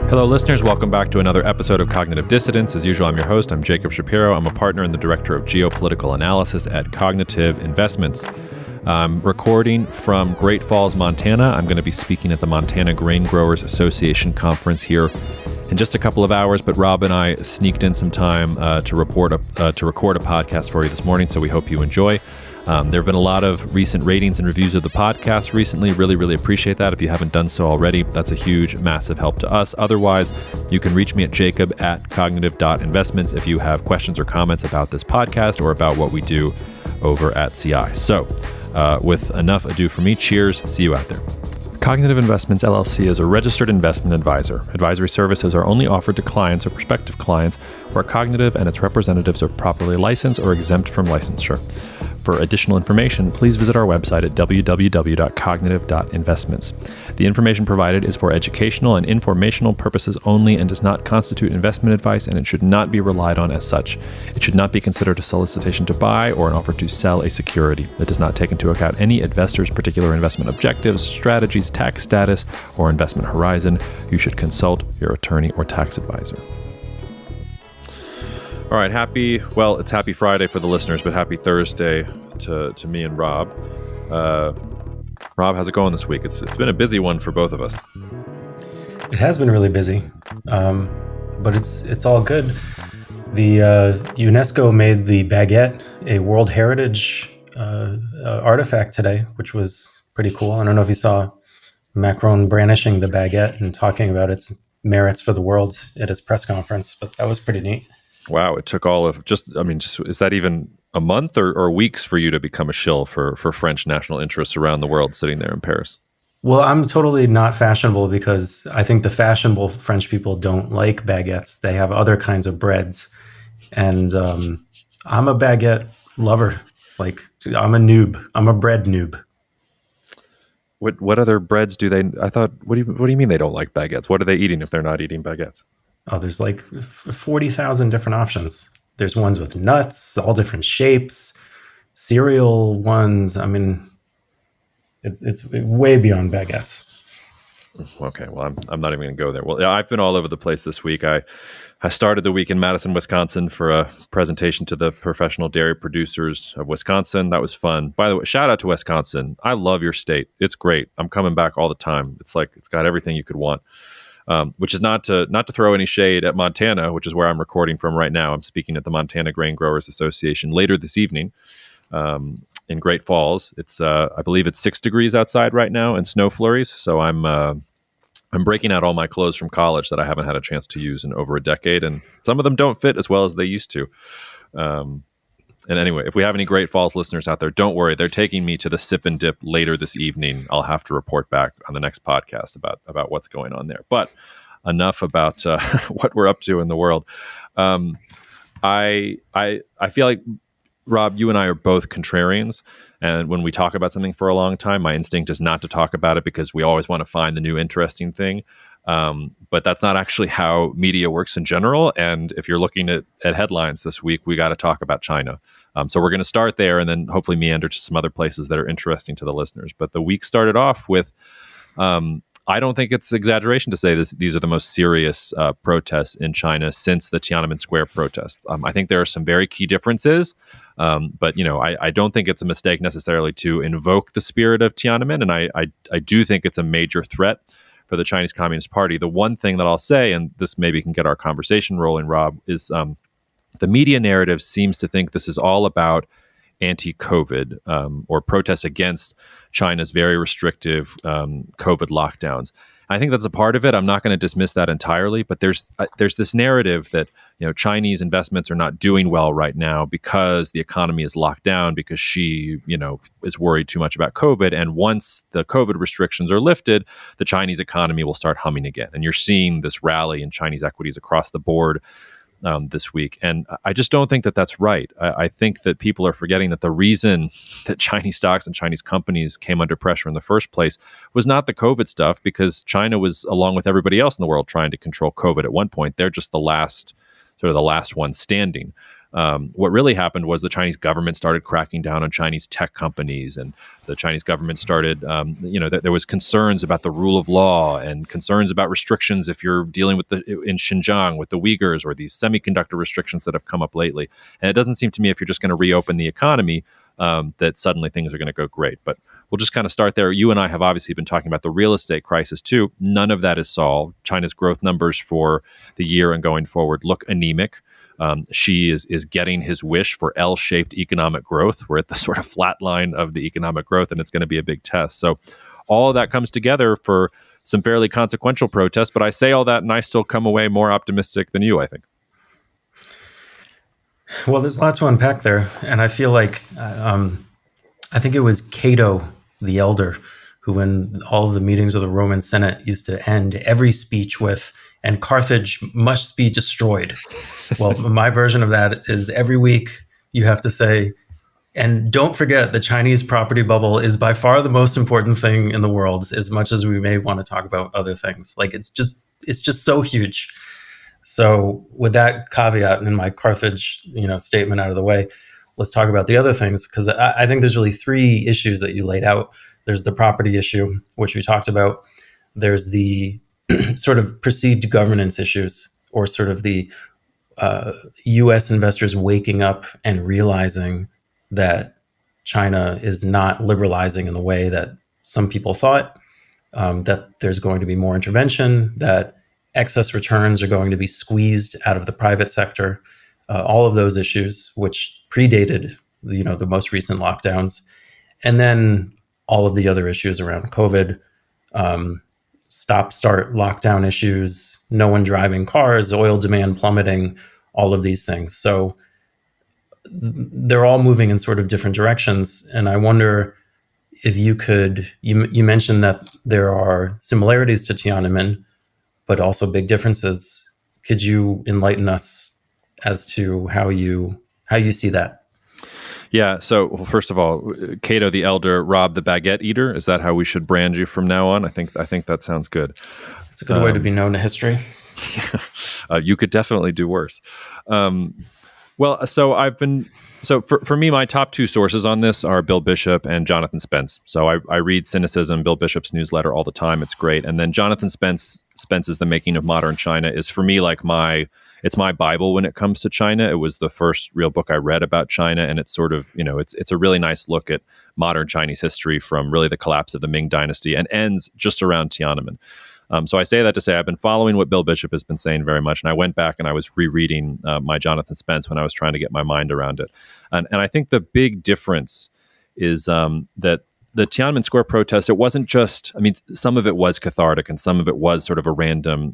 Hello, listeners. Welcome back to another episode of Cognitive Dissidence. As usual, I'm your host. I'm Jacob Shapiro. I'm a partner and the director of geopolitical analysis at Cognitive Investments. I'm recording from Great Falls, Montana. I'm going to be speaking at the Montana Grain Growers Association conference here in just a couple of hours, but Rob and I sneaked in some time to record a podcast for you this morning, so we hope you enjoy. There have been a lot of recent ratings and reviews of the podcast recently. Really appreciate that. If you haven't done so already, that's a huge, massive help to us. Otherwise, you can reach me at jacob@cognitive.investments if you have questions or comments about this podcast or about what we do over at CI. So, with enough ado from me, cheers. See you out there. Cognitive Investments LLC is a registered investment advisor. Advisory services are only offered to clients or prospective clients where Cognitive and its representatives are properly licensed or exempt from licensure. For additional information, please visit our website at www.cognitive.investments. The information provided is for educational and informational purposes only and does not constitute investment advice, and it should not be relied on as such. It should not be considered a solicitation to buy or an offer to sell a security. It does not take into account any investor's particular investment objectives, strategies, tax status, or investment horizon. You should consult your attorney or tax advisor. All right, it's happy Friday for the listeners, but happy Thursday to me and Rob. Rob, how's it going this week? It's been a busy one for both of us. It has been really busy, but it's all good. The UNESCO made the baguette a World Heritage artifact today, which was pretty cool. I don't know if you saw Macron brandishing the baguette and talking about its merits for the world at his press conference, but that was pretty neat. Wow, it took all of is that even a month or weeks for you to become a shill for French national interests around the world sitting there in Paris? Well, I'm totally not fashionable because I think the fashionable French people don't like baguettes. They have other kinds of breads. And I'm a baguette lover. Like, I'm a noob. I'm a bread noob. What other breads do they... I thought, what do you mean they don't like baguettes? What are they eating if they're not eating baguettes? Oh, there's like 40,000 different options. There's ones with nuts, all different shapes, cereal ones. I mean, it's way beyond baguettes. Okay, well, I'm not even going to go there. Well, yeah, I've been all over the place this week. I started the week in Madison, Wisconsin for a presentation to the professional dairy producers of Wisconsin. That was fun. By the way, shout out to Wisconsin. I love your state. It's great. I'm coming back all the time. It's like it's got everything you could want. Which is not to throw any shade at Montana, which is where I'm recording from right now. I'm speaking at the Montana Grain Growers Association later this evening in Great Falls. It's I believe it's 6 degrees outside right now and snow flurries. So I'm breaking out all my clothes from college that I haven't had a chance to use in over a decade, and some of them don't fit as well as they used to. And anyway, if we have any Great Falls listeners out there, don't worry. They're taking me to the Sip and Dip later this evening. I'll have to report back on the next podcast about what's going on there. But enough about what we're up to in the world. I feel like, Rob, you and I are both contrarians. And when we talk about something for a long time, my instinct is not to talk about it because we always want to find the new interesting thing. But that's not actually how media works in general. And if you're looking at headlines this week, we got to talk about China. So we're going to start there and then hopefully meander to some other places that are interesting to the listeners. But the week started off with, I don't think it's exaggeration to say these are the most serious protests in China since the Tiananmen Square protests. I think there are some very key differences, but I don't think it's a mistake necessarily to invoke the spirit of Tiananmen, and I do think it's a major threat for the Chinese Communist Party. The one thing that I'll say, and this maybe can get our conversation rolling, Rob, is the media narrative seems to think this is all about anti-COVID or protests against China's very restrictive COVID lockdowns. I think that's a part of it. I'm not going to dismiss that entirely, but there's this narrative that Chinese investments are not doing well right now because the economy is locked down, because she is worried too much about COVID. And once the COVID restrictions are lifted, the Chinese economy will start humming again. And you're seeing this rally in Chinese equities across the board this week. And I just don't think that that's right. I think that people are forgetting that the reason that Chinese stocks and Chinese companies came under pressure in the first place was not the COVID stuff, because China was, along with everybody else in the world, trying to control COVID at one point. They're just the last one standing. What really happened was the Chinese government started cracking down on Chinese tech companies, and the Chinese government started, there was concerns about the rule of law and concerns about restrictions if you're dealing with in Xinjiang with the Uyghurs, or these semiconductor restrictions that have come up lately. And it doesn't seem to me if you're just going to reopen the economy that suddenly things are going to go great. But we'll just kind of start there. You and I have obviously been talking about the real estate crisis too. None of that is solved. China's growth numbers for the year and going forward look anemic. Xi is getting his wish for L-shaped economic growth. We're at the sort of flat line of the economic growth, and it's going to be a big test. So all of that comes together for some fairly consequential protests. But I say all that, and I still come away more optimistic than you, I think. Well, there's lots to unpack there. And I feel like, I think it was Cato the Elder who, in all of the meetings of the Roman Senate, used to end every speech with, "And Carthage must be destroyed." Well, my version of that is every week you have to say, "And don't forget, the Chinese property bubble is by far the most important thing in the world," as much as we may want to talk about other things. Like, it's just so huge. So with that caveat and my Carthage, statement out of the way, let's talk about the other things, because I think there's really three issues that you laid out. There's the property issue, which we talked about. There's the sort of perceived governance issues, or sort of the U.S. investors waking up and realizing that China is not liberalizing in the way that some people thought, that there's going to be more intervention, that excess returns are going to be squeezed out of the private sector, all of those issues, which predated the most recent lockdowns, and then all of the other issues around COVID, stop-start lockdown issues, no one driving cars, oil demand plummeting, all of these things. So they're all moving in sort of different directions. And I wonder if you mentioned that there are similarities to Tiananmen, but also big differences. Could you enlighten us as to how you see that? Yeah. So, first of all, Cato the Elder, Rob the Baguette Eater. Is that how we should brand you from now on? I think that sounds good. It's a good way to be known to history. You could definitely do worse. So for me, my top two sources on this are Bill Bishop and Jonathan Spence. So I read Cynicism, Bill Bishop's newsletter, all the time. It's great. And then Jonathan Spence's The Making of Modern China is, for me, like it's my Bible when it comes to China. It was the first real book I read about China, and it's sort of, it's a really nice look at modern Chinese history from really the collapse of the Ming Dynasty, and ends just around Tiananmen. So I say that to say I've been following what Bill Bishop has been saying very much, and I went back and I was rereading my Jonathan Spence when I was trying to get my mind around it. And I think the big difference is that the Tiananmen Square protest, it wasn't just, some of it was cathartic and some of it was sort of a random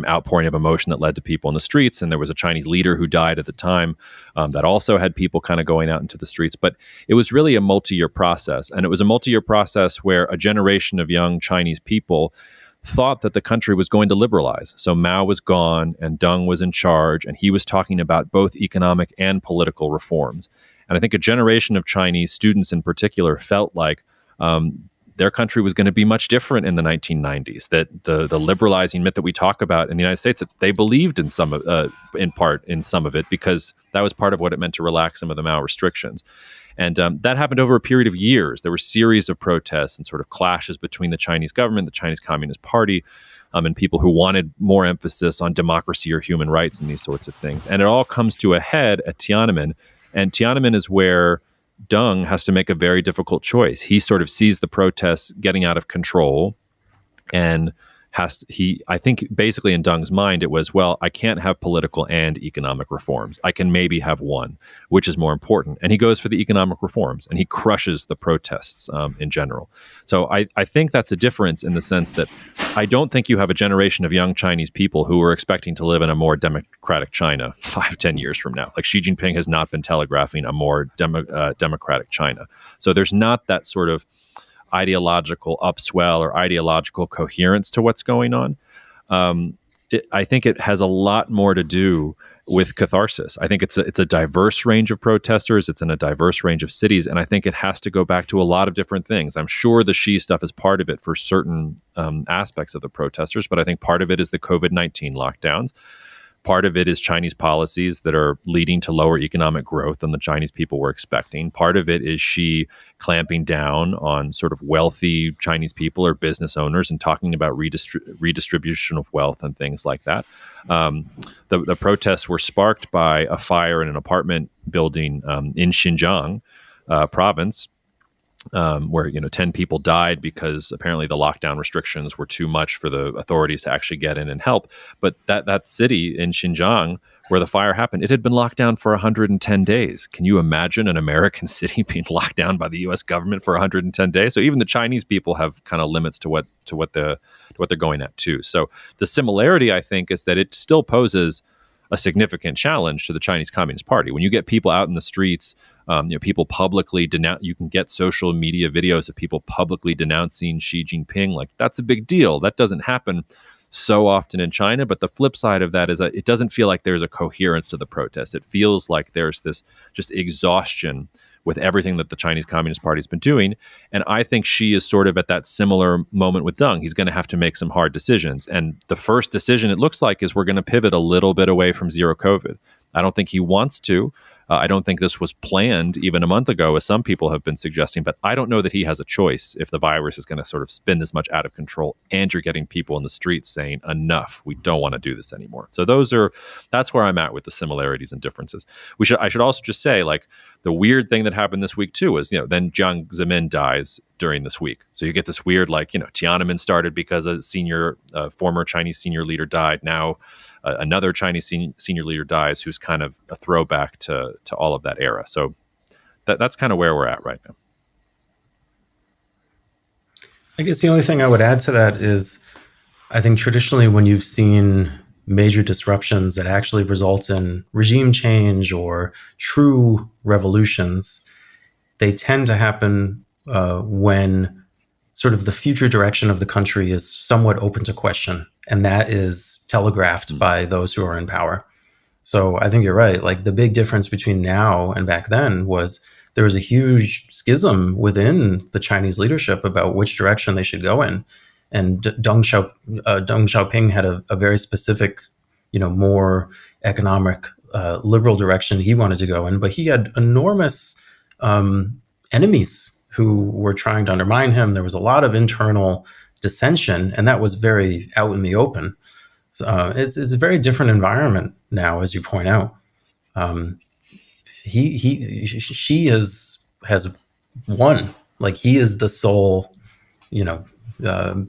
outpouring of emotion that led to people in the streets. And there was a Chinese leader who died at the time that also had people kind of going out into the streets. But it was really a multi-year process. And it was a multi-year process where a generation of young Chinese people thought that the country was going to liberalize. So Mao was gone and Deng was in charge, and he was talking about both economic and political reforms. And I think a generation of Chinese students in particular felt like their country was going to be much different in the 1990s, that the liberalizing myth that we talk about in the United States, that they believed in in part in some of it, because that was part of what it meant to relax some of the Mao restrictions. And that happened over a period of years. There were a series of protests and sort of clashes between the Chinese government, the Chinese Communist Party, and people who wanted more emphasis on democracy or human rights and these sorts of things. And it all comes to a head at Tiananmen. And Tiananmen is where Deng has to make a very difficult choice. He sort of sees the protests getting out of control, and I think basically in Deng's mind it was, well, I can't have political and economic reforms. I can maybe have one, which is more important. And he goes for the economic reforms, and he crushes the protests in general. So I think that's a difference in the sense that I don't think you have a generation of young Chinese people who are expecting to live in a more democratic China 5-10 years from now. Like, Xi Jinping has not been telegraphing a more democratic China. So there's not that sort of ideological upswell or ideological coherence to what's going on. I think it has a lot more to do with catharsis. I think it's a diverse range of protesters. It's in a diverse range of cities. And I think it has to go back to a lot of different things. I'm sure the Xi stuff is part of it for certain aspects of the protesters, but I think part of it is the COVID-19 lockdowns. Part of it is Chinese policies that are leading to lower economic growth than the Chinese people were expecting. Part of it is Xi clamping down on sort of wealthy Chinese people or business owners and talking about redistribution of wealth and things like that. The protests were sparked by a fire in an apartment building in Xinjiang province, where 10 people died because apparently the lockdown restrictions were too much for the authorities to actually get in and help. But that city in Xinjiang where the fire happened, it had been locked down for 110 days. Can you imagine an American city being locked down by the U.S. government for 110 days? So even the Chinese people have kind of limits to what they're going at too. So the similarity, I think, is that it still poses a significant challenge to the Chinese Communist Party. When you get people out in the streets, people publicly denounce, you can get social media videos of people publicly denouncing Xi Jinping. Like, that's a big deal. That doesn't happen so often in China. But the flip side of that is that it doesn't feel like there's a coherence to the protest. It feels like there's this just exhaustion with everything that the Chinese Communist Party has been doing. And I think Xi is sort of at that similar moment with Deng. He's going to have to make some hard decisions. And the first decision, it looks like, is we're going to pivot a little bit away from zero COVID. I don't think he wants to. I don't think this was planned even a month ago, as some people have been suggesting, but I don't know that he has a choice if the virus is going to sort of spin this much out of control and you're getting people in the streets saying, enough, we don't want to do this anymore. So that's where I'm at with the similarities and differences. I should also just say, like, the weird thing that happened this week too is, then Jiang Zemin dies during this week. So you get this weird, Tiananmen started because a former Chinese senior leader died. Now another Chinese senior leader dies, who's kind of a throwback to all of that era. So that's kind of where we're at right now. I guess the only thing I would add to that is, I think traditionally when you've seen major disruptions that actually result in regime change or true revolutions, they tend to happen when sort of the future direction of the country is somewhat open to question, and that is telegraphed by those who are in power. So I think you're right. Like, the big difference between now and back then was there was a huge schism within the Chinese leadership about which direction they should go in. And Deng Xiaoping had a very specific, more economic, liberal direction he wanted to go in, but he had enormous enemies who were trying to undermine him. There was a lot of internal dissension, and that was very out in the open. So, it's a very different environment now, as you point out. She has won. Like, he is the sole,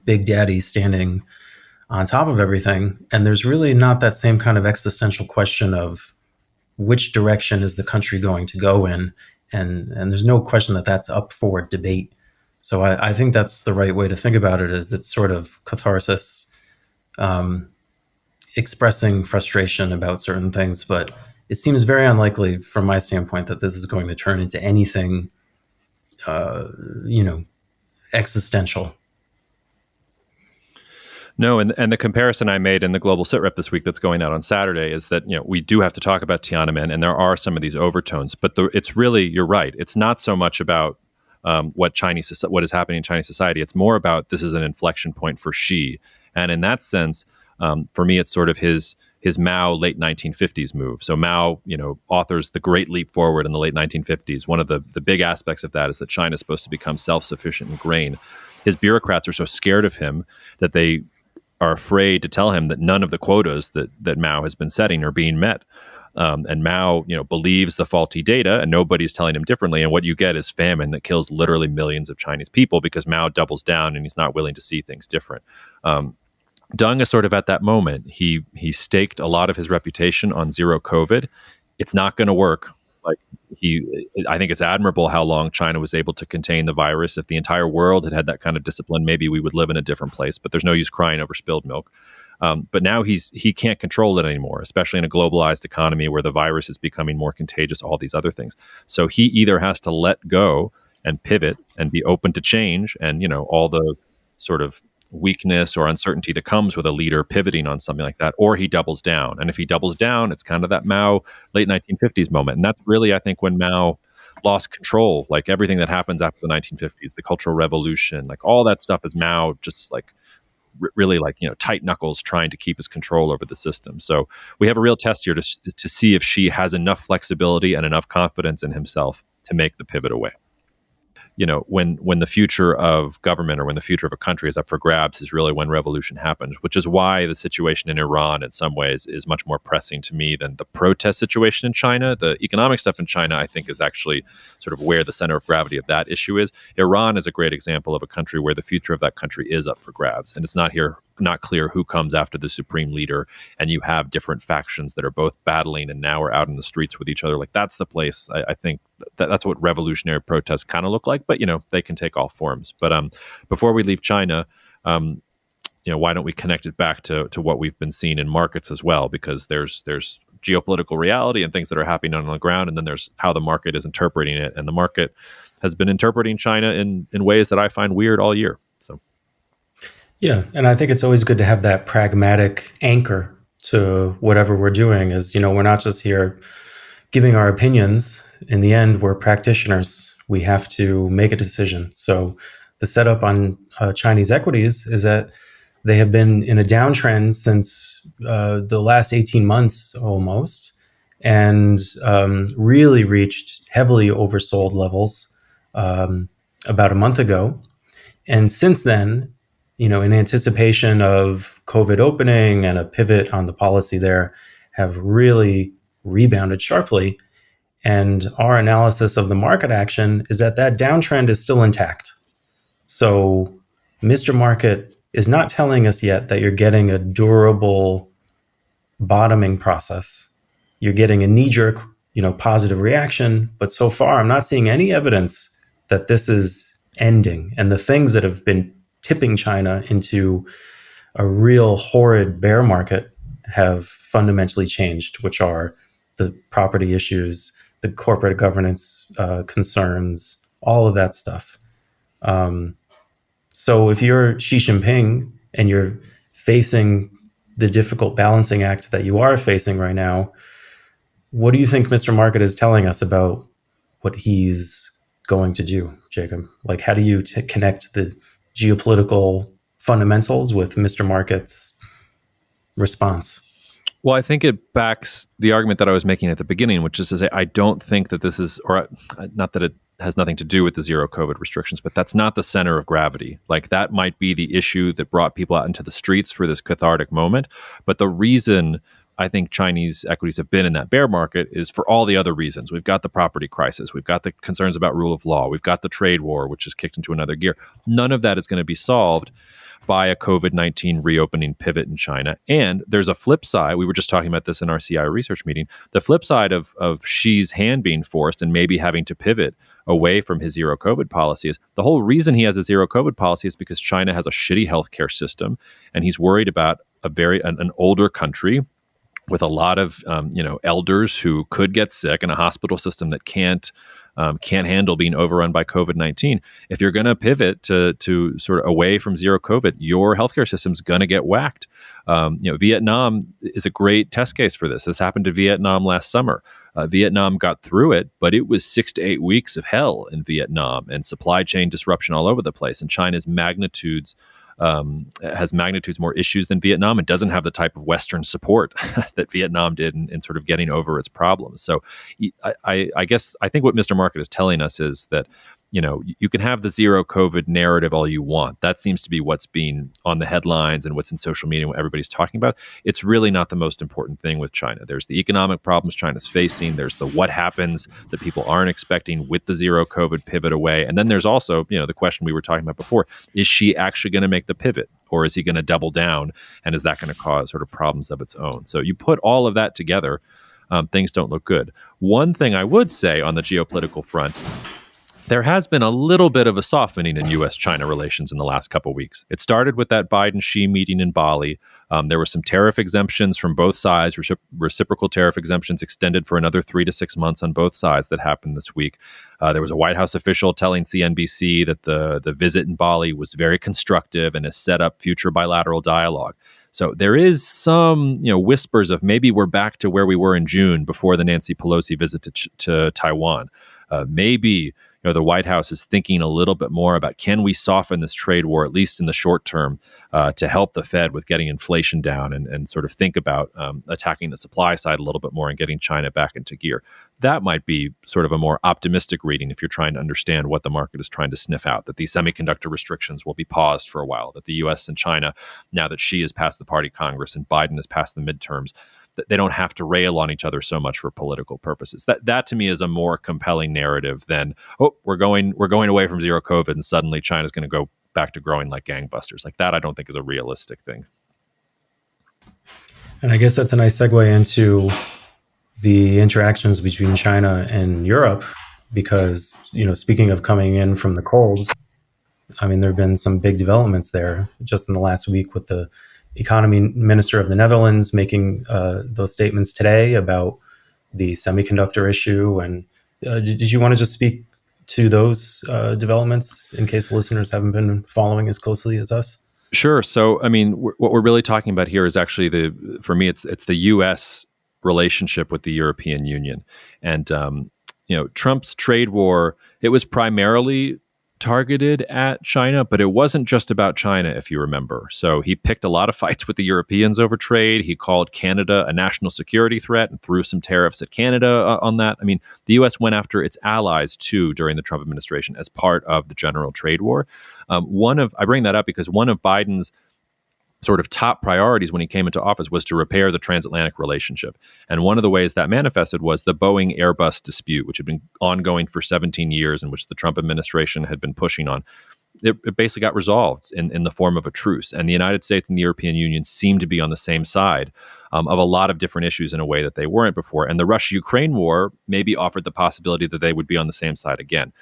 big daddy standing on top of everything, and there's really not that same kind of existential question of which direction is the country going to go in, and there's no question that that's up for debate. So I think that's the right way to think about it. Is it's sort of catharsis, expressing frustration about certain things, but it seems very unlikely from my standpoint that this is going to turn into anything existential. No, and the comparison I made in the Global Sitrep this week that's going out on Saturday is that, we do have to talk about Tiananmen, and there are some of these overtones, but it's really, you're right, it's not so much about what is happening in Chinese society. It's more about, this is an inflection point for Xi, and in that sense, for me, it's sort of his Mao late 1950s move. So Mao, authors the Great Leap Forward in the late 1950s. One of the big aspects of that is that China is supposed to become self-sufficient in grain. His bureaucrats are so scared of him that they are afraid to tell him that none of the quotas that Mao has been setting are being met. And Mao, believes the faulty data, and nobody's telling him differently. And what you get is famine that kills literally millions of Chinese people because Mao doubles down and he's not willing to see things different. Deng is sort of at that moment. He staked a lot of his reputation on zero COVID. It's not going to work. I think it's admirable how long China was able to contain the virus. If the entire world had that kind of discipline, maybe we would live in a different place. But there's no use crying over spilled milk. But now he can't control it anymore, especially in a globalized economy where the virus is becoming more contagious, all these other things. So he either has to let go and pivot and be open to change and, all the sort of weakness or uncertainty that comes with a leader pivoting on something like that, or he doubles down. And if he doubles down, it's kind of that Mao late 1950s moment. And that's really, I think, when Mao lost control. Like, everything that happens after the 1950s, the Cultural Revolution, like all that stuff is Mao just like really like, tight knuckles trying to keep his control over the system. So we have a real test here to see if Xi has enough flexibility and enough confidence in himself to make the pivot away. When the future of government or when the future of a country is up for grabs is really when revolution happens, which is why the situation in Iran in some ways is much more pressing to me than the protest situation in China. The economic stuff in China, I think, is actually sort of where the center of gravity of that issue is. Iran is a great example of a country where the future of that country is up for grabs, and it's not clear who comes after the supreme leader, and you have different factions that are both battling and now are out in the streets with each other. Like, that's the place I think that's what revolutionary protests kind of look like, but they can take all forms. But before we leave China, why don't we connect it back to what we've been seeing in markets as well, because there's geopolitical reality and things that are happening on the ground, and then there's how the market is interpreting it, and the market has been interpreting China in ways that I find weird all year. So yeah, and I think it's always good to have that pragmatic anchor to whatever we're doing. Is we're not just here giving our opinions. In the end, we're practitioners. We have to make a decision. So the setup on Chinese equities is that they have been in a downtrend since the last 18 months almost, and really reached heavily oversold levels about a month ago. And since then, in anticipation of COVID opening and a pivot on the policy there, have really rebounded sharply. And our analysis of the market action is that downtrend is still intact. So Mr. Market is not telling us yet that you're getting a durable bottoming process. You're getting a knee-jerk, positive reaction. But so far, I'm not seeing any evidence that this is ending. And the things that have been tipping China into a real horrid bear market have fundamentally changed, which are the property issues, the corporate governance concerns, all of that stuff. So if you're Xi Jinping and you're facing the difficult balancing act that you are facing right now, what do you think Mr. Market is telling us about what he's going to do, Jacob? Like, how do you connect the geopolitical fundamentals with Mr. Market's response? Well, I think it backs the argument that I was making at the beginning, which is to say I don't think that this is, or not that it has nothing to do with the zero COVID restrictions, but that's not the center of gravity. Like, that might be the issue that brought people out into the streets for this cathartic moment. But the reason I think Chinese equities have been in that bear market is for all the other reasons. We've got the property crisis. We've got the concerns about rule of law. We've got the trade war, which is kicked into another gear. None of that is going to be solved by a COVID-19 reopening pivot in China. And there's a flip side. We were just talking about this in our CI research meeting. The flip side of Xi's hand being forced and maybe having to pivot away from his zero COVID policy is the whole reason he has a zero COVID policy is because China has a shitty healthcare system, and he's worried about an older country with a lot of elders who could get sick, and a hospital system that can't handle being overrun by COVID-19. If you're going to pivot to sort of away from zero COVID, your healthcare system's going to get whacked. Vietnam is a great test case for this. This happened to Vietnam last summer. Vietnam got through it, but it was 6 to 8 weeks of hell in Vietnam and supply chain disruption all over the place. And China's has magnitudes more issues than Vietnam, and doesn't have the type of Western support that Vietnam did in sort of getting over its problems. So I guess I think what Mr. Market is telling us is that you can have the zero COVID narrative all you want. That seems to be what's being on the headlines and what's in social media and what everybody's talking about. It's really not the most important thing with China. There's the economic problems China's facing. There's the what happens that people aren't expecting with the zero COVID pivot away. And then there's also, the question we were talking about before, is Xi actually going to make the pivot, or is he going to double down? And is that going to cause sort of problems of its own? So you put all of that together, things don't look good. One thing I would say on the geopolitical front, there has been a little bit of a softening in U.S.-China relations in the last couple of weeks. It started with that Biden-Xi meeting in Bali. There were some tariff exemptions from both sides, reciprocal tariff exemptions extended for another 3 to 6 months on both sides that happened this week. There was a White House official telling CNBC that the visit in Bali was very constructive and has set up future bilateral dialogue. So there is some, whispers of maybe we're back to where we were in June before the Nancy Pelosi visit to Taiwan. Maybe the White House is thinking a little bit more about, can we soften this trade war, at least in the short term, to help the Fed with getting inflation down, and sort of think about attacking the supply side a little bit more and getting China back into gear. That might be sort of a more optimistic reading if you're trying to understand what the market is trying to sniff out, that these semiconductor restrictions will be paused for a while, that the U.S. and China, now that Xi has passed the party Congress and Biden has passed the midterms, that they don't have to rail on each other so much for political purposes. That to me is a more compelling narrative than, oh, we're going away from zero COVID and suddenly China's going to go back to growing like gangbusters. Like that, I don't think is a realistic thing. And I guess that's a nice segue into the interactions between China and Europe, because, speaking of coming in from the cold, I mean, there have been some big developments there just in the last week, with the economy minister of the Netherlands making those statements today about the semiconductor issue. And did you want to just speak to those developments in case the listeners haven't been following as closely as us? Sure. So, I mean, what we're really talking about here is actually for me, it's the U.S. relationship with the European Union. And, Trump's trade war, it was primarily targeted at China, but it wasn't just about China, if you remember. So he picked a lot of fights with the Europeans over trade. He called Canada a national security threat and threw some tariffs at Canada on that. I mean, the U.S. went after its allies too during the Trump administration as part of the general trade war. I bring that up because one of Biden's sort of top priorities when he came into office was to repair the transatlantic relationship. And one of the ways that manifested was the Boeing Airbus dispute, which had been ongoing for 17 years and which the Trump administration had been pushing on. It basically got resolved in the form of a truce. And the United States and the European Union seemed to be on the same side of a lot of different issues in a way that they weren't before. And the Russia-Ukraine war maybe offered the possibility that they would be on the same side again.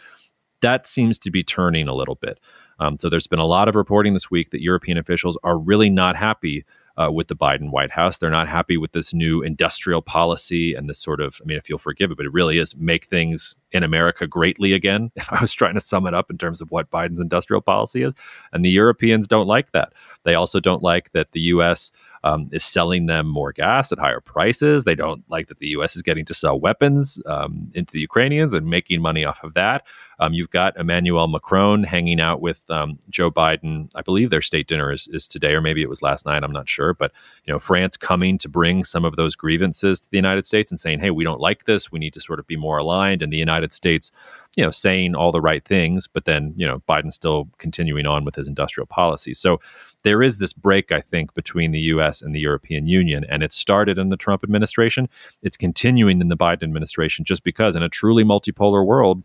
That seems to be turning a little bit. So there's been a lot of reporting this week that European officials are really not happy with the Biden White House. They're not happy with this new industrial policy and this sort of, I mean, if you'll forgive it, but it really is make things in America greatly again, if I was trying to sum it up in terms of what Biden's industrial policy is. And the Europeans don't like that. They also don't like that the U.S. Is selling them more gas at higher prices. They don't like that the U.S. is getting to sell weapons into the Ukrainians and making money off of that. You've got Emmanuel Macron hanging out with Joe Biden. I believe their state dinner is today, or maybe it was last night. I'm not sure. But, France coming to bring some of those grievances to the United States and saying, hey, we don't like this. We need to sort of be more aligned. And the United States, saying all the right things, but then, Biden's still continuing on with his industrial policy. So there is this break, I think, between the U.S. and the European Union, and it started in the Trump administration. It's continuing in the Biden administration, just because in a truly multipolar world,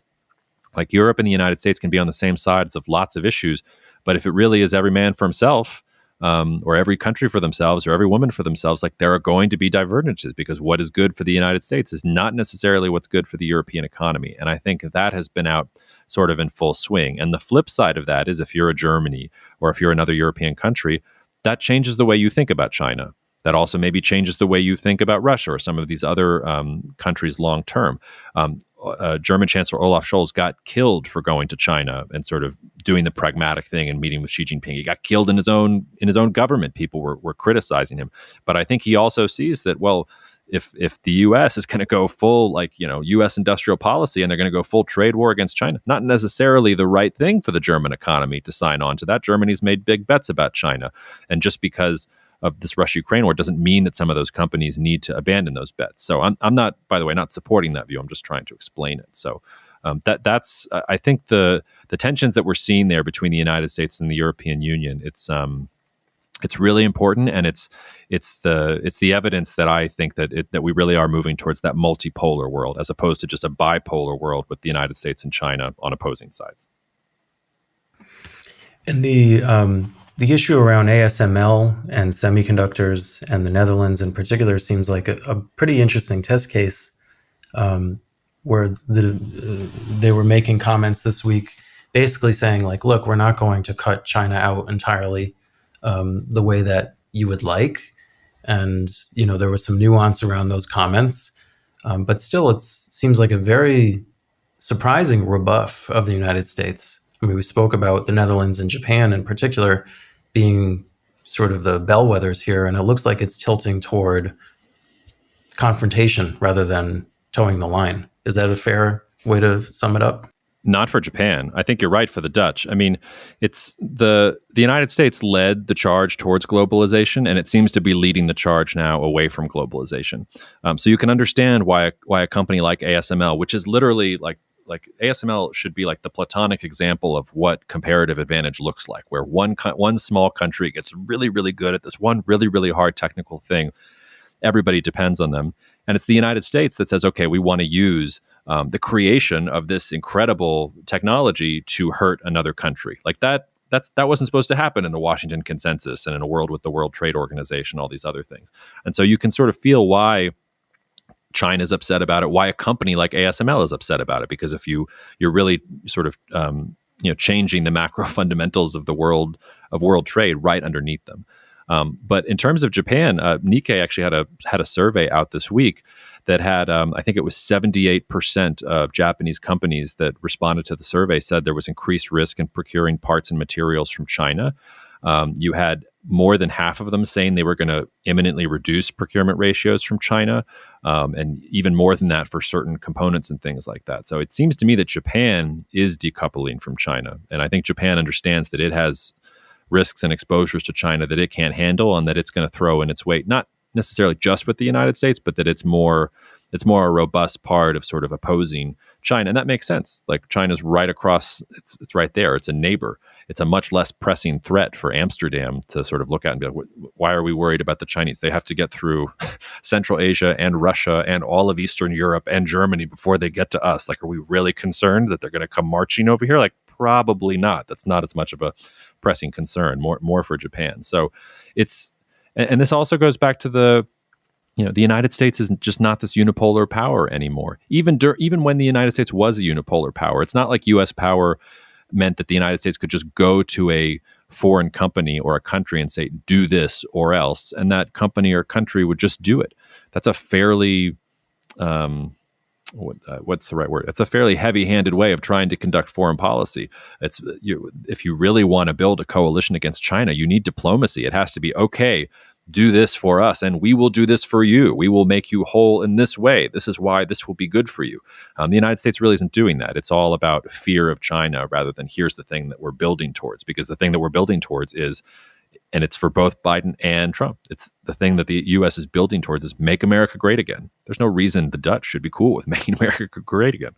like Europe and the United States can be on the same sides of lots of issues. But if it really is every man for himself, or every country for themselves, or every woman for themselves, like there are going to be divergences, because what is good for the United States is not necessarily what's good for the European economy. And I think that has been out sort of in full swing. And the flip side of that is, if you're a Germany or if you're another European country, that changes the way you think about China. That also maybe changes the way you think about Russia or some of these other countries long term. German Chancellor Olaf Scholz got killed for going to China and sort of doing the pragmatic thing and meeting with Xi Jinping. He got killed in his own government. People were criticizing him. But I think he also sees that, well, if the U.S. is going to go full, U.S. industrial policy, and they're going to go full trade war against China, not necessarily the right thing for the German economy to sign on to that. Germany's made big bets about China. And just because of this Russia-Ukraine war doesn't mean that some of those companies need to abandon those bets. So I'm not, by the way, not supporting that view. I'm just trying to explain it. So that's I think the tensions that we're seeing there between the United States and the European Union, it's really important, and it's the evidence that I think that we really are moving towards that multipolar world, as opposed to just a bipolar world with the United States and China on opposing sides. And the issue around ASML and semiconductors, and the Netherlands in particular, seems like a pretty interesting test case, where they were making comments this week basically saying, like, look, we're not going to cut China out entirely the way that you would like. And, there was some nuance around those comments. But still, it seems like a very surprising rebuff of the United States. I mean, we spoke about the Netherlands and Japan in particular being sort of the bellwethers here, and it looks like it's tilting toward confrontation rather than towing the line. Is that a fair way to sum it up? Not for Japan. I think you're right for the Dutch. I mean, it's the United States led the charge towards globalization, and it seems to be leading the charge now away from globalization. So you can understand why a company like ASML, which is literally like ASML should be like the platonic example of what comparative advantage looks like, where one small country gets really, really good at this one really, really hard technical thing. Everybody depends on them. And it's the United States that says, okay, we want to use the creation of this incredible technology to hurt another country. Like that wasn't supposed to happen in the Washington Consensus and in a world with the World Trade Organization, all these other things. And so you can sort of feel why China's upset about it, why a company like ASML is upset about it, because if you're really sort of changing the macro fundamentals of the world trade right underneath them. But in terms of Japan, Nikkei actually had a survey out this week that had, I think it was 78% of Japanese companies that responded to the survey said there was increased risk in procuring parts and materials from China. You had more than half of them saying they were going to imminently reduce procurement ratios from China, and even more than that for certain components and things like that. So it seems to me that Japan is decoupling from China. And I think Japan understands that it has risks and exposures to China that it can't handle, and that it's going to throw in its weight, not necessarily just with the United States, but that it's more a robust part of sort of opposing China. And that makes sense. Like China's right across, it's right there. It's a neighbor. It's a much less pressing threat for Amsterdam to sort of look at and be like, why are we worried about the Chinese? They have to get through Central Asia and Russia and all of Eastern Europe and Germany before they get to us. Like, are we really concerned that they're going to come marching over here? Like, probably not. That's not as much of a pressing concern, more for Japan. So and this also goes back to the United States is just not this unipolar power anymore. Even when the United States was a unipolar power, it's not like U.S. power meant that the United States could just go to a foreign company or a country and say, do this or else, and that company or country would just do it. That's a fairly what's the right word? It's a fairly heavy-handed way of trying to conduct foreign policy. If you really want to build a coalition against China, you need diplomacy. It has to be, okay, do this for us, and we will do this for you. We will make you whole in this way. This is why this will be good for you. The United States really isn't doing that. It's all about fear of China rather than here's the thing that we're building towards, because the thing that we're building towards is, and it's for both Biden and Trump, it's the thing that the U.S. is building towards is make America great again. There's no reason the Dutch should be cool with making America great again.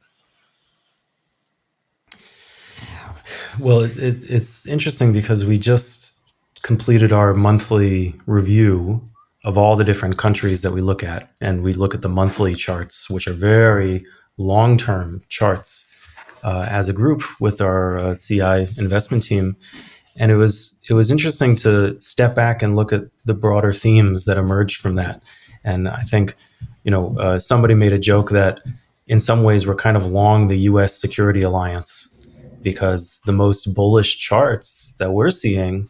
Well, it's interesting because we just completed our monthly review of all the different countries that we look at. And we look at the monthly charts, which are very long-term charts as a group with our CI investment team. And it was interesting to step back and look at the broader themes that emerged from that. And I think, somebody made a joke that in some ways we're kind of long the U.S. security alliance, because the most bullish charts that we're seeing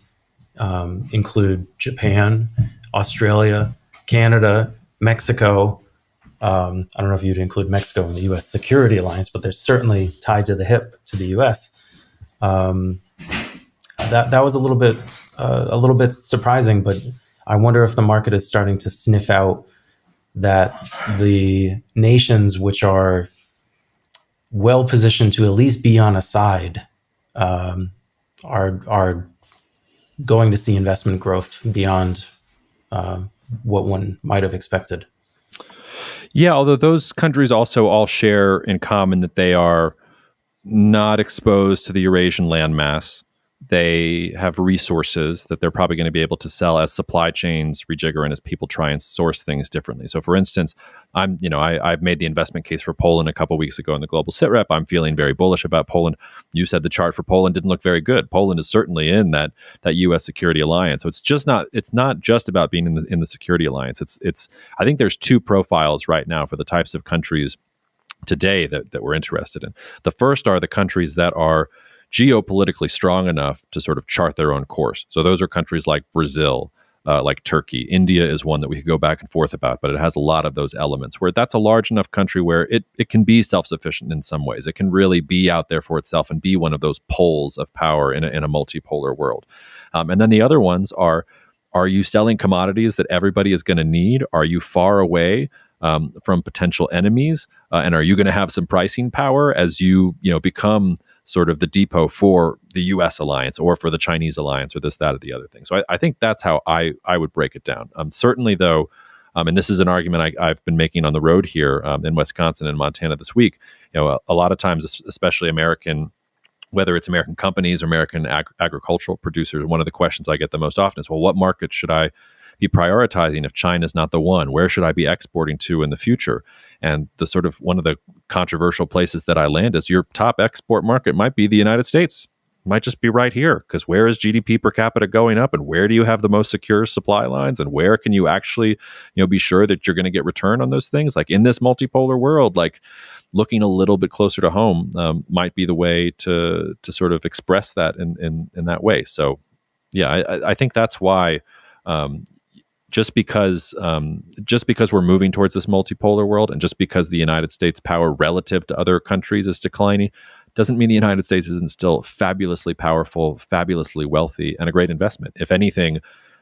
include Japan, Australia, Canada, Mexico. I don't know if you'd include Mexico in the U.S. security alliance, but they're certainly tied to the hip to the U.S. That was a little bit surprising, but I wonder if the market is starting to sniff out that the nations which are well positioned to at least be on a side are going to see investment growth beyond what one might have expected. Yeah, although those countries also all share in common that they are not exposed to the Eurasian landmass. They have resources that they're probably going to be able to sell as supply chains rejigger and as people try and source things differently. So, for instance, I've made the investment case for Poland a couple of weeks ago in the Global Sitrep. I'm feeling very bullish about Poland. You said the chart for Poland didn't look very good. Poland is certainly in that U.S. security alliance. So it's not just about being in the security alliance. I think there's two profiles right now for the types of countries today that we're interested in. The first are the countries that are geopolitically strong enough to sort of chart their own course. So those are countries like Brazil, like Turkey. India is one that we could go back and forth about, but it has a lot of those elements where that's a large enough country where it can be self-sufficient in some ways. It can really be out there for itself and be one of those poles of power in a multipolar world. And then the other ones are you selling commodities that everybody is going to need? Are you far away from potential enemies? And are you going to have some pricing power as you become sort of the depot for the U.S. alliance or for the Chinese alliance or this, that, or the other thing? So I think that's how I would break it down. Certainly, though, and this is an argument I've been making on the road here in Wisconsin and Montana this week. A lot of times, especially American, whether it's American companies or American agricultural producers, one of the questions I get the most often is, well, what market should I be prioritizing if China's not the one? Where should I be exporting to in the future? And the sort of one of the controversial places that I land is your top export market might be the United States. Might just be right here, because where is GDP per capita going up, and where do you have the most secure supply lines, and where can you actually be sure that you're going to get return on those things? Like in this multipolar world, like looking a little bit closer to home might be the way to sort of express that in that way. So yeah, I think that's why just because we're moving towards this multipolar world, and just because the United States power relative to other countries is declining, doesn't mean the United States isn't still fabulously powerful, fabulously wealthy, and a great investment. If anything,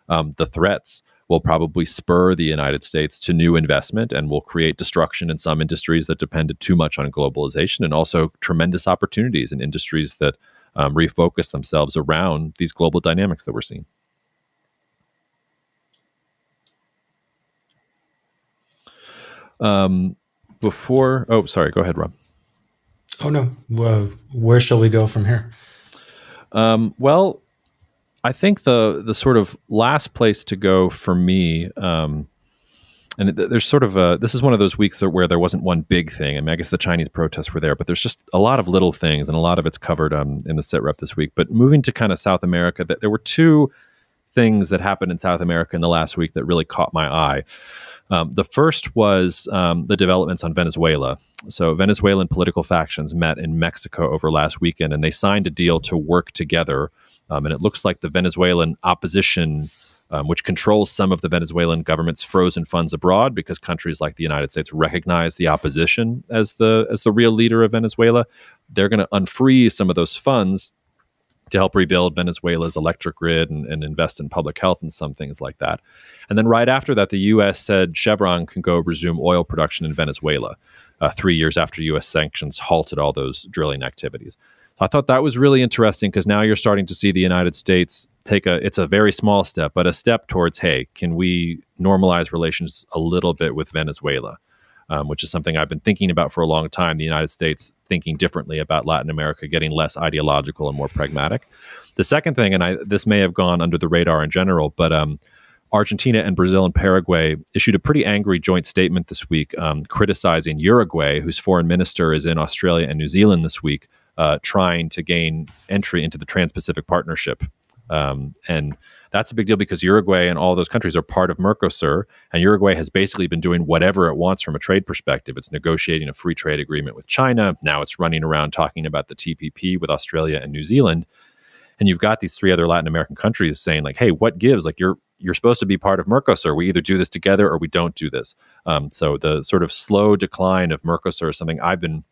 the threats will probably spur the United States to new investment and will create destruction in some industries that depended too much on globalization, and also tremendous opportunities in industries that refocus themselves around these global dynamics that we're seeing. Sorry, go ahead, Rob. Oh, no. Where shall we go from here? Well, I think the sort of last place to go for me, and there's sort of this is one of those weeks where there wasn't one big thing. I mean, I guess the Chinese protests were there, but there's just a lot of little things, and a lot of it's covered in the sit rep this week. But moving to kind of South America, there were two things that happened in South America in the last week that really caught my eye. The first was the developments on Venezuela. So Venezuelan political factions met in Mexico over last weekend, and they signed a deal to work together. And it looks like the Venezuelan opposition, which controls some of the Venezuelan government's frozen funds abroad, because countries like the United States recognize the opposition as the real leader of Venezuela, they're going to unfreeze some of those funds to help rebuild Venezuela's electric grid and invest in public health and some things like that. And then right after that, the U.S. said Chevron can go resume oil production in Venezuela 3 years after U.S. sanctions halted all those drilling activities. So I thought that was really interesting, because now you're starting to see the United States it's a very small step, but a step towards, hey, can we normalize relations a little bit with Venezuela? Which is something I've been thinking about for a long time, the United States thinking differently about Latin America, getting less ideological and more pragmatic. The second thing, and this may have gone under the radar in general, but Argentina and Brazil and Paraguay issued a pretty angry joint statement this week criticizing Uruguay, whose foreign minister is in Australia and New Zealand this week, trying to gain entry into the Trans-Pacific Partnership. And that's a big deal, because Uruguay and all those countries are part of Mercosur, and Uruguay has basically been doing whatever it wants from a trade perspective. It's negotiating a free trade agreement with China. Now it's running around talking about the TPP with Australia and New Zealand. And you've got these three other Latin American countries saying, like, hey, what gives? Like, you're supposed to be part of Mercosur. We either do this together or we don't do this. So the sort of slow decline of Mercosur is something I've been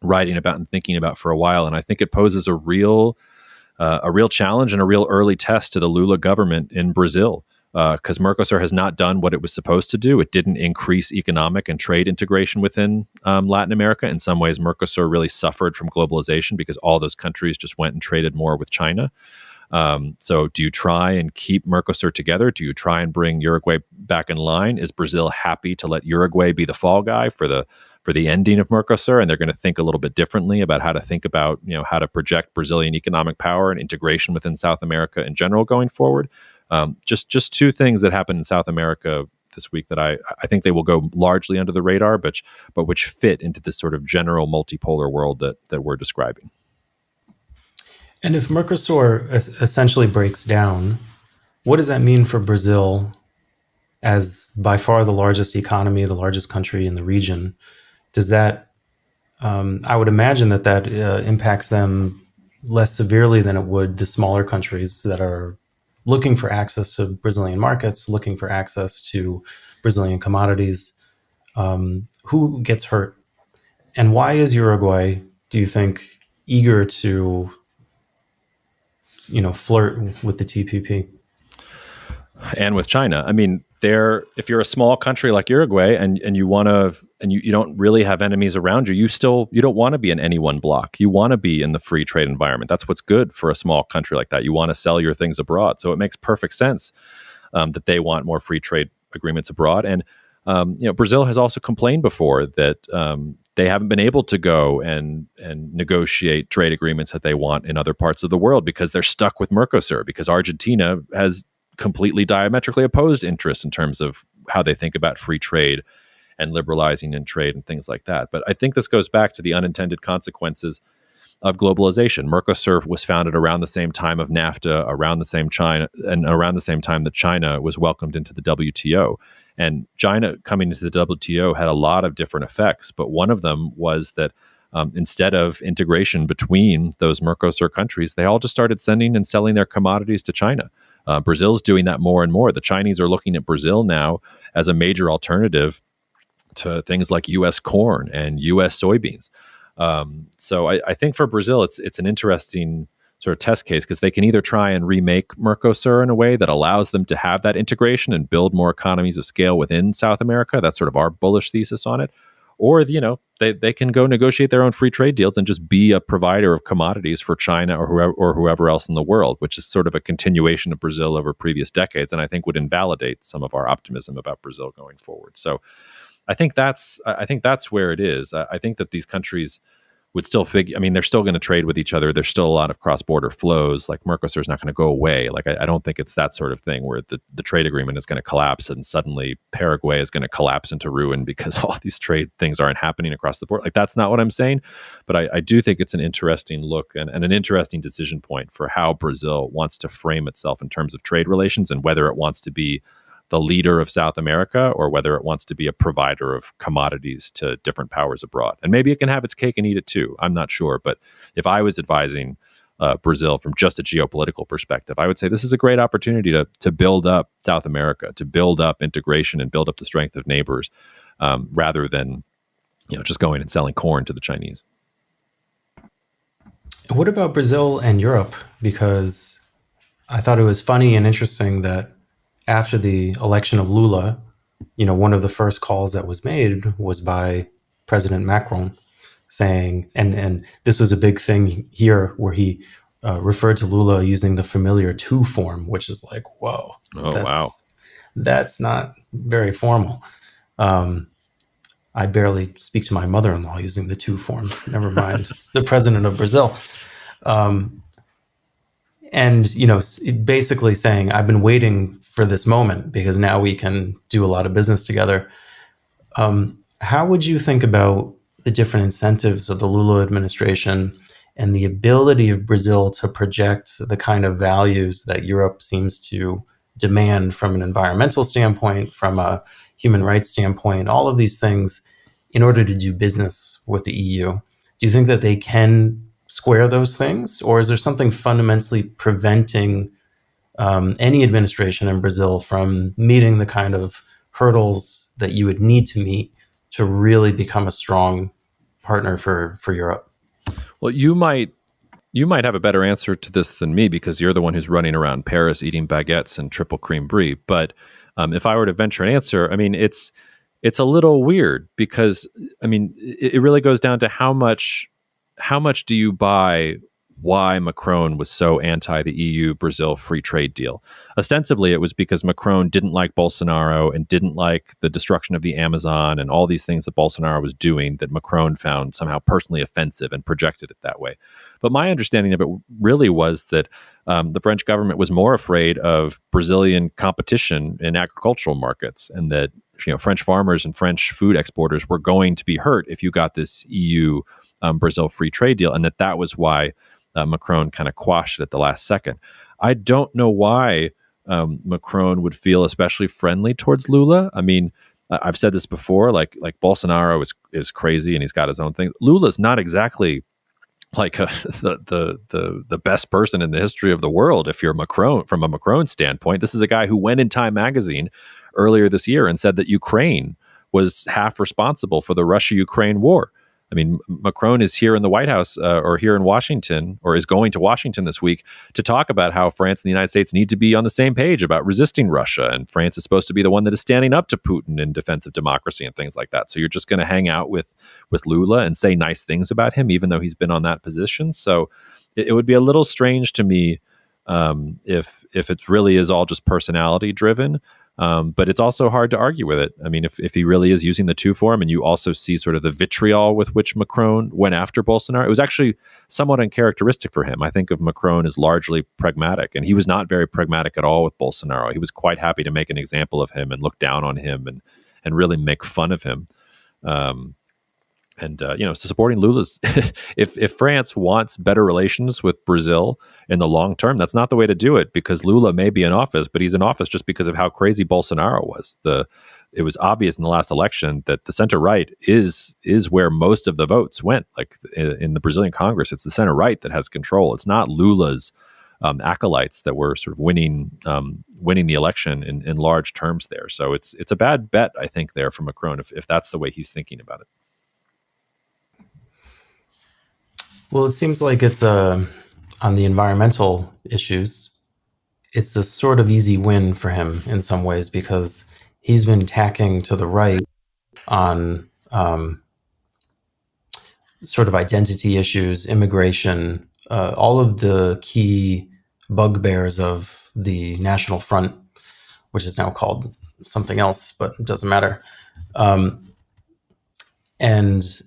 writing about and thinking about for a while. And I think it poses a real challenge and a real early test to the Lula government in Brazil, because Mercosur has not done what it was supposed to do. It didn't increase economic and trade integration within Latin America. In some ways, Mercosur really suffered from globalization, because all those countries just went and traded more with China. So do you try and keep Mercosur together? Do you try and bring Uruguay back in line? Is Brazil happy to let Uruguay be the fall guy for the ending of Mercosur? And they're going to think a little bit differently about how to think about, how to project Brazilian economic power and integration within South America in general going forward. Just two things that happened in South America this week that I think they will go largely under the radar, but which fit into this sort of general multipolar world that we're describing. And if Mercosur essentially breaks down, what does that mean for Brazil as by far the largest economy, the largest country in the region? Does that, I would imagine that impacts them less severely than it would the smaller countries that are looking for access to Brazilian markets, looking for access to Brazilian commodities. Who gets hurt? And why is Uruguay, do you think, eager to flirt with the TPP? And with China. I mean, if you're a small country like Uruguay and you want to, and you don't really have enemies around you, you don't want to be in any one block. You want to be in the free trade environment. That's what's good for a small country like that. You want to sell your things abroad. So it makes perfect sense that they want more free trade agreements abroad. And Brazil has also complained before that they haven't been able to go and negotiate trade agreements that they want in other parts of the world because they're stuck with Mercosur, because Argentina has completely diametrically opposed interests in terms of how they think about free trade and liberalizing in trade and things like that. But I think this goes back to the unintended consequences of globalization. Mercosur was founded around the same time of NAFTA, around the same time that China was welcomed into the WTO. And China coming into the WTO had a lot of different effects, but one of them was that instead of integration between those Mercosur countries, they all just started sending and selling their commodities to China. Brazil's doing that more and more. The Chinese are looking at Brazil now as a major alternative to things like U.S. corn and U.S. soybeans. So I think for Brazil, it's an interesting sort of test case, because they can either try and remake Mercosur in a way that allows them to have that integration and build more economies of scale within South America. That's sort of our bullish thesis on it. Or, they can go negotiate their own free trade deals and just be a provider of commodities for China or whoever else in the world, which is sort of a continuation of Brazil over previous decades, and I think would invalidate some of our optimism about Brazil going forward. So I think that's where it is. I think that these countries would still they're still going to trade with each other. There's still a lot of cross-border flows. Like, Mercosur is not going to go away. Like, I don't think it's that sort of thing where the trade agreement is going to collapse and suddenly Paraguay is going to collapse into ruin because all these trade things aren't happening across the board. Like, that's not what I'm saying. But I do think it's an interesting look and an interesting decision point for how Brazil wants to frame itself in terms of trade relations, and whether it wants to be the leader of South America or whether it wants to be a provider of commodities to different powers abroad. And maybe it can have its cake and eat it too. I'm not sure. But if I was advising Brazil from just a geopolitical perspective, I would say this is a great opportunity to build up South America, to build up integration and build up the strength of neighbors, rather than just going and selling corn to the Chinese. What about Brazil and Europe? Because I thought it was funny and interesting that after the election of Lula, one of the first calls that was made was by President Macron, saying, and this was a big thing here, where he referred to Lula using the familiar tu form, which is like, whoa. Wow. That's not very formal. I barely speak to my mother-in-law using the tu form, never mind the president of Brazil. And, basically saying, I've been waiting for this moment because now we can do a lot of business together. How would you think about the different incentives of the Lula administration and the ability of Brazil to project the kind of values that Europe seems to demand from an environmental standpoint, from a human rights standpoint, all of these things, in order to do business with the EU? Do you think that they can square those things, or is there something fundamentally preventing any administration in Brazil from meeting the kind of hurdles that you would need to meet to really become a strong partner for Europe? Well, you might have a better answer to this than me, because you're the one who's running around Paris eating baguettes and triple cream brie. But if I were to venture an answer, it's a little weird, because it really goes down to how much do you buy why Macron was so anti the EU-Brazil free trade deal. Ostensibly, it was because Macron didn't like Bolsonaro and didn't like the destruction of the Amazon and all these things that Bolsonaro was doing that Macron found somehow personally offensive and projected it that way. But my understanding of it really was that the French government was more afraid of Brazilian competition in agricultural markets, and that French farmers and French food exporters were going to be hurt if you got this EU Brazil free trade deal, and that was why Macron kind of quashed it at the last second. I don't know why Macron would feel especially friendly towards Lula. I've said this before, like Bolsonaro is crazy and he's got his own thing. Lula's not exactly like the best person in the history of the world if you're Macron, from a Macron standpoint. This is a guy who went in Time magazine earlier this year and said that Ukraine was half responsible for the Russia-Ukraine war. I mean, Macron is here in the White House or here in Washington, or is going to Washington this week to talk about how France and the United States need to be on the same page about resisting Russia. And France is supposed to be the one that is standing up to Putin in defense of democracy and things like that. So you're just going to hang out with Lula and say nice things about him, even though he's been on that position. So it would be a little strange to me if it really is all just personality driven. But it's also hard to argue with it. I mean, if he really is using the two for him, and you also see sort of the vitriol with which Macron went after Bolsonaro, it was actually somewhat uncharacteristic for him. I think of Macron as largely pragmatic, and he was not very pragmatic at all with Bolsonaro. He was quite happy to make an example of him and look down on him and really make fun of him. Supporting Lula's, if France wants better relations with Brazil in the long term, that's not the way to do it, because Lula may be in office, but he's in office just because of how crazy Bolsonaro was. It was obvious in the last election that the center right is where most of the votes went. Like in the Brazilian Congress, it's the center right that has control. It's not Lula's acolytes that were sort of winning the election in large terms there. So it's a bad bet, I think, there for Macron if that's the way he's thinking about it. Well, it seems like it's on the environmental issues, it's a sort of easy win for him in some ways, because he's been tacking to the right on sort of identity issues, immigration, all of the key bugbears of the National Front, which is now called something else, but it doesn't matter. And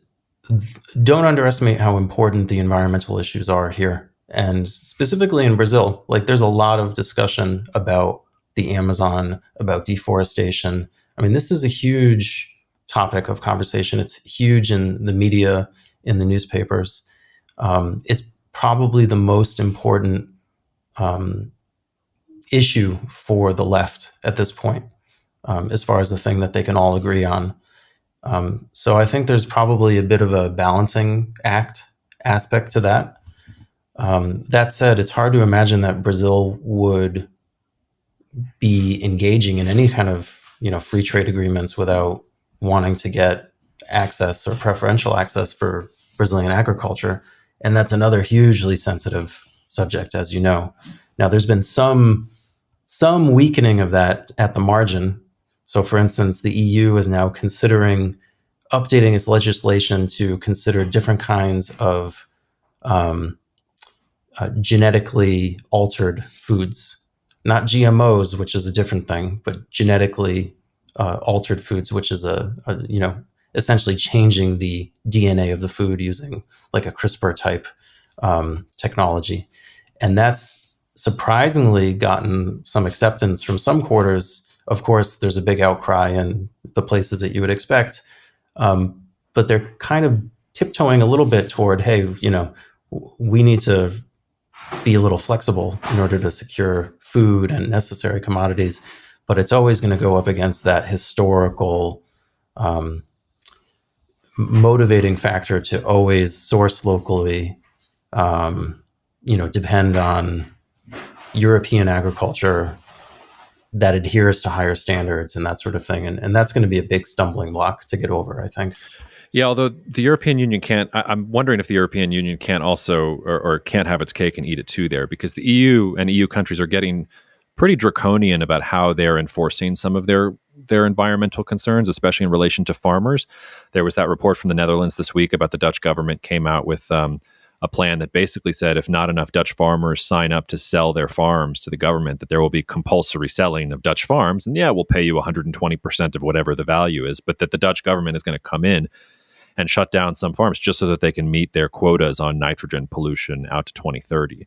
don't underestimate how important the environmental issues are here. And specifically in Brazil, like there's a lot of discussion about the Amazon, about deforestation. I mean, this is a huge topic of conversation. It's huge in the media, in the newspapers. It's probably the most important issue for the left at this point, as far as the thing that they can all agree on. So I think there's probably a bit of a balancing act aspect to that. That said, it's hard to imagine that Brazil would be engaging in any kind of free trade agreements without wanting to get access or preferential access for Brazilian agriculture. And that's another hugely sensitive subject, as you know. Now, there's been some weakening of that at the margin. So, for instance, the EU is now considering updating its legislation to consider different kinds of genetically altered foods, not GMOs, which is a different thing, but genetically altered foods, which is essentially changing the DNA of the food using like a CRISPR type technology. And that's surprisingly gotten some acceptance from some quarters. Of course, there's a big outcry in the places that you would expect, but they're kind of tiptoeing a little bit toward, hey, we need to be a little flexible in order to secure food and necessary commodities. But it's always going to go up against that historical motivating factor to always source locally, depend on European agriculture that adheres to higher standards and that sort of thing. And that's going to be a big stumbling block to get over, I think. Yeah, although the European Union can't, I'm wondering if the European Union can't also, or can't have its cake and eat it too there, because the EU and EU countries are getting pretty draconian about how they're enforcing some of their environmental concerns, especially in relation to farmers. There was that report from the Netherlands this week about the Dutch government came out with a plan that basically said if not enough Dutch farmers sign up to sell their farms to the government, that there will be compulsory selling of Dutch farms. And yeah, we'll pay you 120% of whatever the value is, but that the Dutch government is going to come in and shut down some farms just so that they can meet their quotas on nitrogen pollution out to 2030.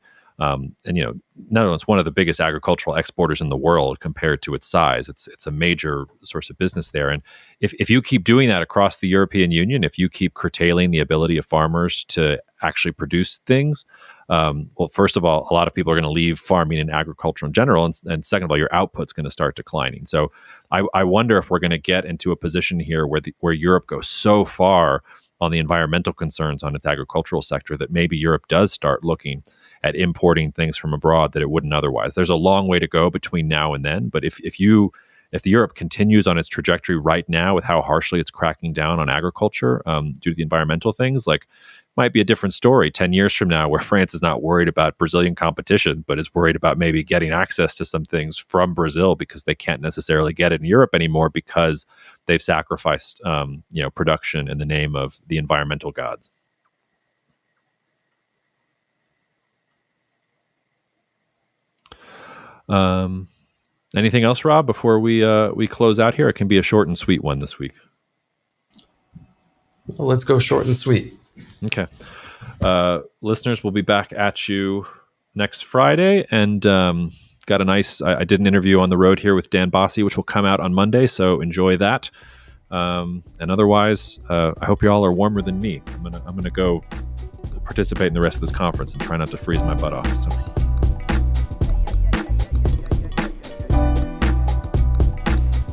Netherlands, one of the biggest agricultural exporters in the world compared to its size. It's a major source of business there. And if you keep doing that across the European Union, if you keep curtailing the ability of farmers to actually produce things, well, first of all, a lot of people are going to leave farming and agriculture in general. And second of all, your output's going to start declining. So I wonder if we're going to get into a position here where Europe goes so far on the environmental concerns on its agricultural sector that maybe Europe does start looking at importing things from abroad that it wouldn't otherwise. There's a long way to go between now and then, but if you if Europe continues on its trajectory right now with how harshly it's cracking down on agriculture due to the environmental things, like, might be a different story 10 years from now, where France is not worried about Brazilian competition, but is worried about maybe getting access to some things from Brazil because they can't necessarily get it in Europe anymore because they've sacrificed, production in the name of the environmental gods. Anything else, Rob, before we close out here? It can be a short and sweet one this week. Well, let's go short and sweet. Okay. Listeners, we'll be back at you next Friday, and got a nice, I did an interview on the road here with Dan Bossi, which will come out on Monday, so enjoy that. And otherwise, I hope you all are warmer than me. I'm gonna go participate in the rest of this conference and try not to freeze my butt off. So.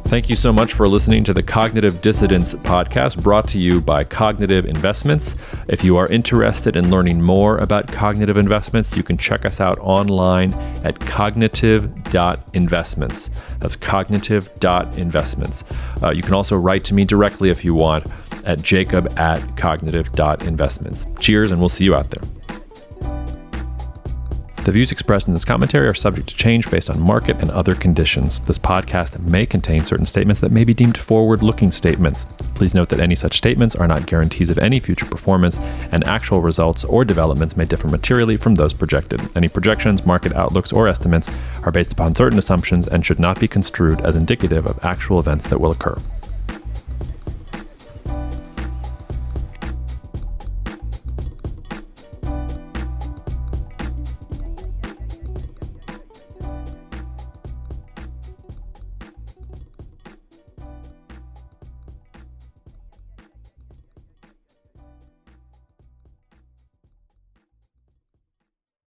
Thank you so much for listening to the Cognitive Dissidence podcast, brought to you by Cognitive Investments. If you are interested in learning more about cognitive investments, you can check us out online at cognitive.investments. That's cognitive.investments. You can also write to me directly if you want at jacob@cognitive.investments. Cheers, and we'll see you out there. The views expressed in this commentary are subject to change based on market and other conditions. This podcast may contain certain statements that may be deemed forward-looking statements. Please note that any such statements are not guarantees of any future performance, and actual results or developments may differ materially from those projected. Any projections, market outlooks, or estimates are based upon certain assumptions and should not be construed as indicative of actual events that will occur.